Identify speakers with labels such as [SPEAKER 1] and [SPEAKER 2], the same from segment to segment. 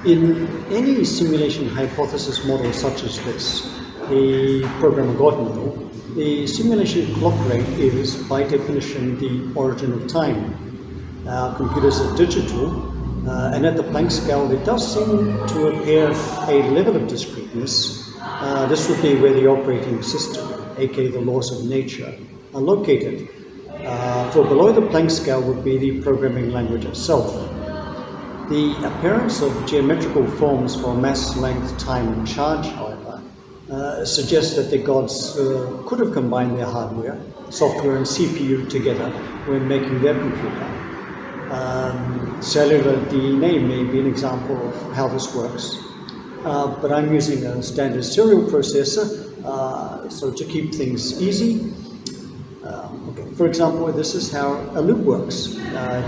[SPEAKER 1] In any simulation hypothesis model such as this, the programmer God model, the simulation clock rate is, by definition, the origin of time. Computers are digital, and at the Planck scale, there does seem to appear a level of discreteness. This would be where the operating system, aka the laws of nature, are located. For below the Planck scale would be the programming language itself. The appearance of geometrical forms for mass, length, time, and charge, however, suggests that the gods could have combined their hardware, software, and CPU together when making their computer. Cellular DNA may be an example of how this works, but I'm using a standard serial processor, so to keep things easy. Okay. For example, this is how a loop works.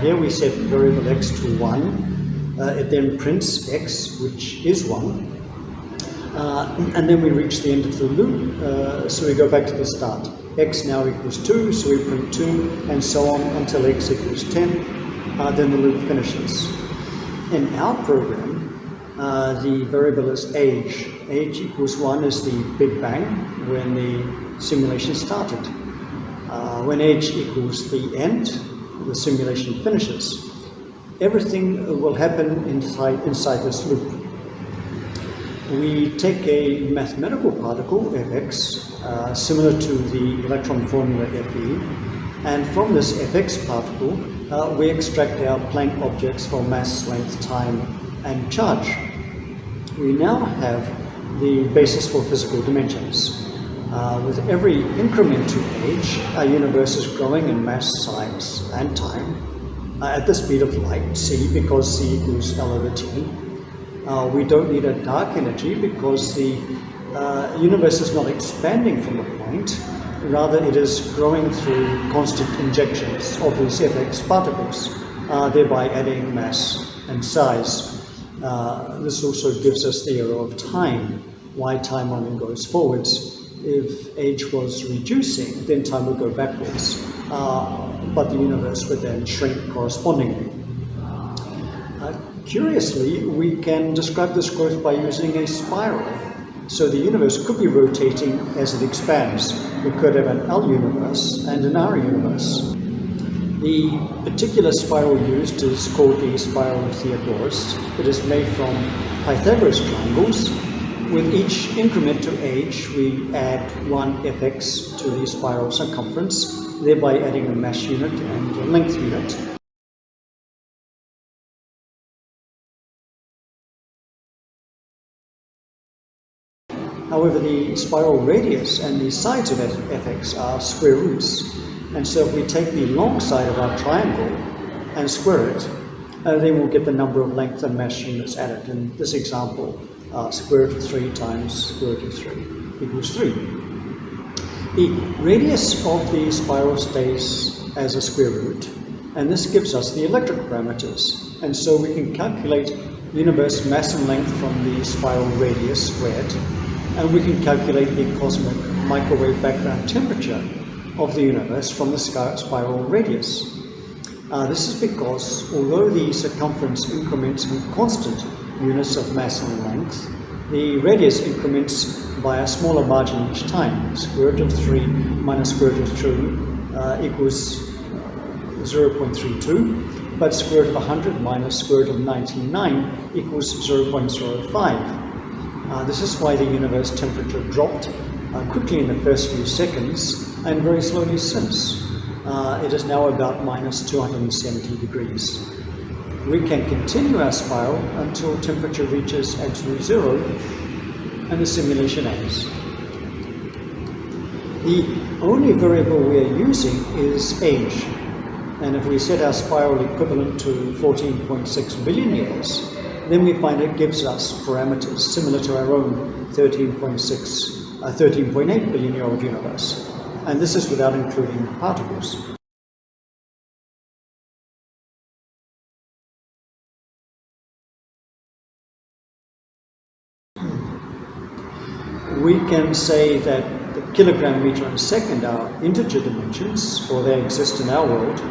[SPEAKER 1] Here we set variable x to 1. It then prints x, which is 1. And then we reach the end of the loop, so we go back to the start. X now equals 2, so we print 2, and so on until x equals 10. Then the loop finishes. In our program, the variable is age. Age equals 1 is the Big Bang, when the simulation started. When age equals the end, the simulation finishes. Everything will happen inside this loop. We take a mathematical particle, Fx, similar to the electron formula Fe, and from this Fx particle, we extract our Planck objects for mass, length, time, and charge. We now have the basis for physical dimensions. With every increment to age, our universe is growing in mass, size, and time at the speed of light, c, because c equals L over t. We don't need a dark energy because the universe is not expanding from a point, rather it is growing through constant injections of these Fx particles, thereby adding mass and size. This also gives us the error of time, why time only goes forwards. If age was reducing, then time would go backwards, but the universe would then shrink correspondingly. Curiously, we can describe this growth by using a spiral. So the universe could be rotating as it expands. We could have an L universe and an R universe. The particular spiral used is called the spiral of Theodorus. It is made from Pythagoras triangles. With each increment to age, we add 1 Fx to the spiral circumference, thereby adding a mass unit and a length unit. However, the spiral radius and the sides of Fx are square roots. And so if we take the long side of our triangle and square it, then we'll get the number of length and mass units added. In this example, square root of 3 times square root of 3 equals 3. The radius of the spiral stays as a square root, and this gives us the electric parameters. And so we can calculate universe mass and length from the spiral radius squared, and we can calculate the cosmic microwave background temperature of the universe from the spiral radius. This is because although the circumference increments in constant units of mass and length, the radius increments by a smaller margin each time. Square root of 3 minus square root of 2 equals 0.32, but square root of 100 minus square root of 99 equals 0.05. This is why the universe temperature dropped quickly in the first few seconds and very slowly since. It is now about minus 270 degrees. We can continue our spiral until temperature reaches absolute zero and the simulation ends. The only variable we are using is age. And if we set our spiral equivalent to 14.6 billion years, then we find it gives us parameters similar to our own 13.8 billion year old universe. And this is without including particles. We can say that the kilogram, meter, and second are integer dimensions, for they exist in our world,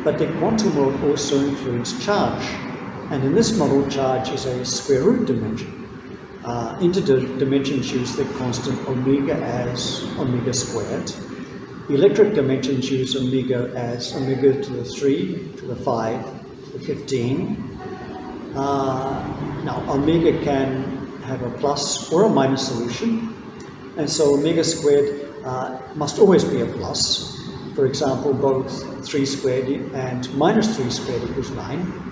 [SPEAKER 1] but the quantum world also includes charge. And in this model, charge is a square root dimension. Interdimensions use the constant omega as omega squared. Electric dimensions use omega as omega to the 3, to the 5, to the 15. Now, omega can have a plus or a minus solution, and so omega squared must always be a plus. For example, both 3 squared and minus 3 squared equals 9.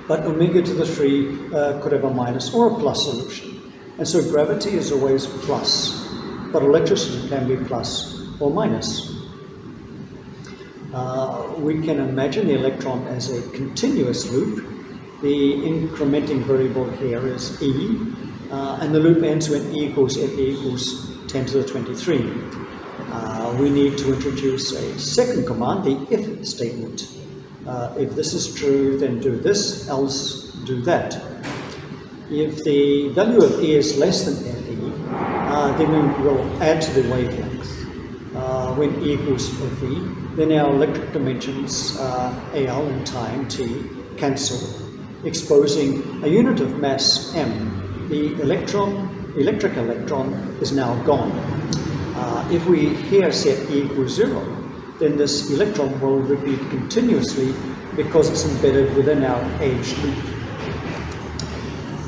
[SPEAKER 1] But omega to the 3 could have a minus or a plus solution. And so gravity is always plus, but electricity can be plus or minus. We can imagine the electron as a continuous loop. The incrementing variable here is E, and the loop ends when E equals Fe equals 10 to the 23. We need to introduce a second command, the if statement. If this is true, then do this, else do that. If the value of E is less than Fe, then we will add to the wavelength. When E equals Fe, then our electric dimensions, Al and time, T, cancel, exposing a unit of mass, M. The electric electron is now gone. If we here set E equals 0, then this electron will repeat continuously because it's embedded within our age loop.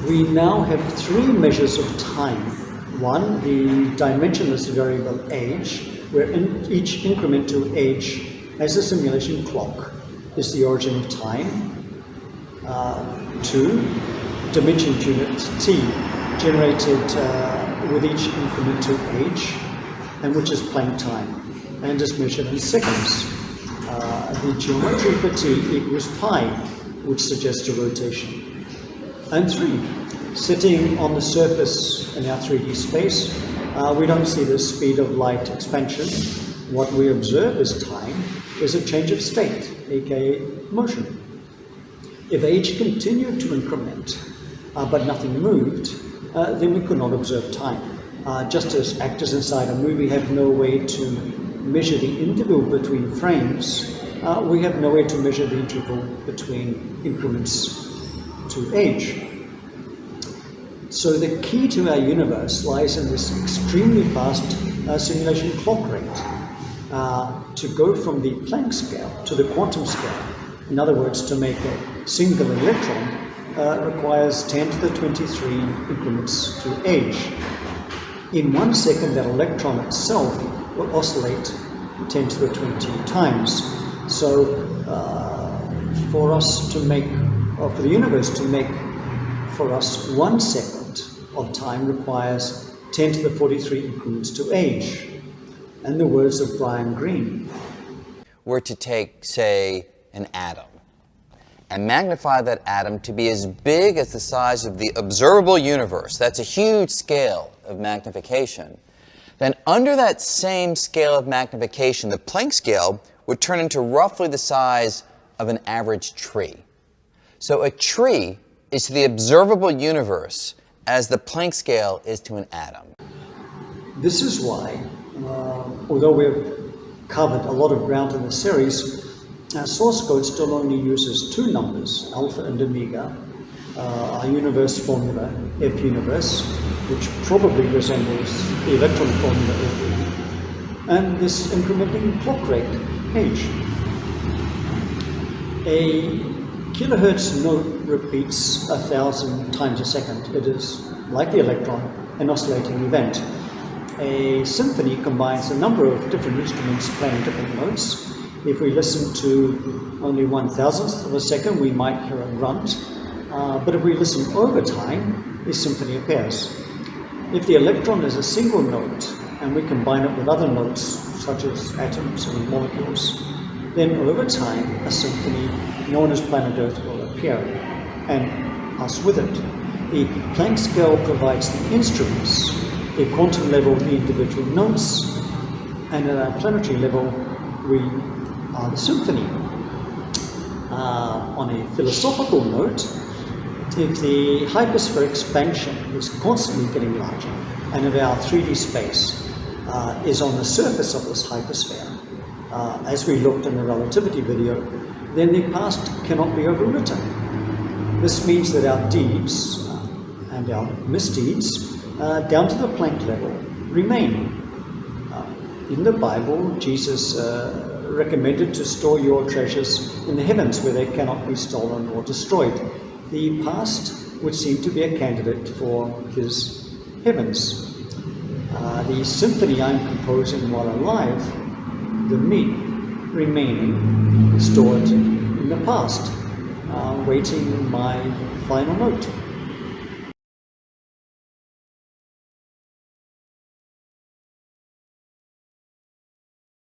[SPEAKER 1] We now have 3 measures of time. One, the dimensionless variable age, where each increment to age as a simulation clock is the origin of time. 2, dimension unit T, generated with each increment to age, and which is Planck time, and is measured in seconds. The geometry for T equals pi, which suggests a rotation. And 3, sitting on the surface in our 3D space, we don't see the speed of light expansion. What we observe as time is a change of state, aka motion. If age continued to increment, but nothing moved, then we could not observe time. Just as actors inside a movie have no way to measure the interval between frames, we have no way to measure the interval between increments to age. So the key to our universe lies in this extremely fast simulation clock rate. To go from the Planck scale to the quantum scale, in other words, to make a single electron, requires 10 to the 23 increments to age. In 1 second, that electron itself will oscillate 10 to the 20 times. So for us to make, or for the universe to make for us 1 second of time requires 10 to the 43 increments to age. And the words of Brian Greene.
[SPEAKER 2] We're to take, say, an atom and magnify that atom to be as big as the size of the observable universe. That's a huge scale of magnification. Then under that same scale of magnification, the Planck scale would turn into roughly the size of an average tree. So a tree is to the observable universe as the Planck scale is to an atom.
[SPEAKER 1] This is why, although we've covered a lot of ground in the series, our source code still only uses 2 numbers, alpha and omega, our universe formula, F universe, which probably resembles the electron formula Fe, and this incrementing clock rate, h. A kilohertz note repeats 1,000 times a second. It is, like the electron, an oscillating event. A symphony combines a number of different instruments playing different notes. If we listen to only 1,000th of a second, we might hear a grunt. But if we listen over time, the symphony appears. If the electron is a single note, and we combine it with other notes, such as atoms and molecules, then over time, a symphony known as planet Earth will appear, and us with it. The Planck scale provides the instruments, the quantum level, the individual notes, and at our planetary level, we are the symphony. On a philosophical note, if the hyperspheric expansion is constantly getting larger, and if our 3D space is on the surface of this hypersphere, as we looked in the relativity video, then the past cannot be overwritten. This means that our deeds and our misdeeds, down to the Planck level, remain. In the Bible, Jesus recommended to store your treasures in the heavens where they cannot be stolen or destroyed. The past would seem to be a candidate for his heavens. The symphony I'm composing while alive, the me, remaining, stored in the past, waiting my final note.